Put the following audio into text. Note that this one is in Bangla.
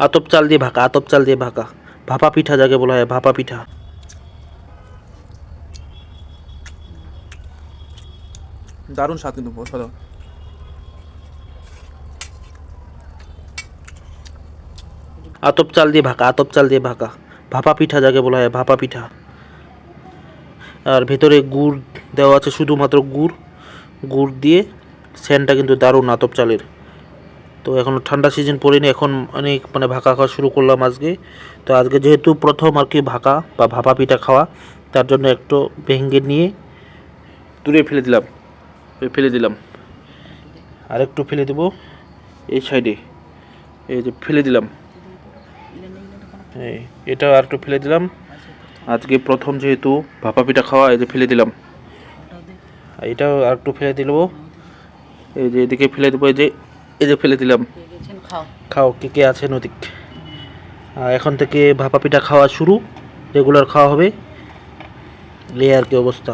আতপ চাল দিয়ে ভাকা, আতপ চাল দিয়ে ভাকা, ভাপা পিঠা যাকে বলা হয়, ভাপা পিঠা। দারুণ স্বাদ, কিন্তু অসাধারণ। আতপ চাল দিয়ে ভাকা, আতপ চাল দিয়ে ভাকা, ভাপা পিঠা যাকে বলা হয়, ভাপা পিঠা। আর ভেতরে গুড় দেওয়া আছে, শুধুমাত্র গুড়, গুড় দিয়ে সেন্টটা কিন্তু দারুণ আতপ চালের। তো এখন ঠান্ডা সিজন পড়েনি, এখন অনেক মানে ভাকা খাওয়া শুরু করলাম আজকে। তো আজকে যেহেতু প্রথম আর কি ভাকা বা ভাপা পিঠা খাওয়া, তার জন্য একটু ভেঙে নিয়ে দূরে ফেলে দিলাম, আর একটু ফেলে দেবো এই সাইডে, এই যে ফেলে দিলাম, এটা আর একটু ফেলে দিলাম। আজকে প্রথম যেহেতু ভাপা পিঠা খাওয়া, এই যে ফেলে দিলাম, এটাও আর একটু ফেলে দিল, এই যে এদিকে ফেলে দেবো, এই যে ফেলে দিলাম। খাও, কে কে আছেন ওদিক। এখন থেকে ভাপা পিঠা খাওয়া শুরু, রেগুলার খাওয়া হবে, এই আর কি অবস্থা।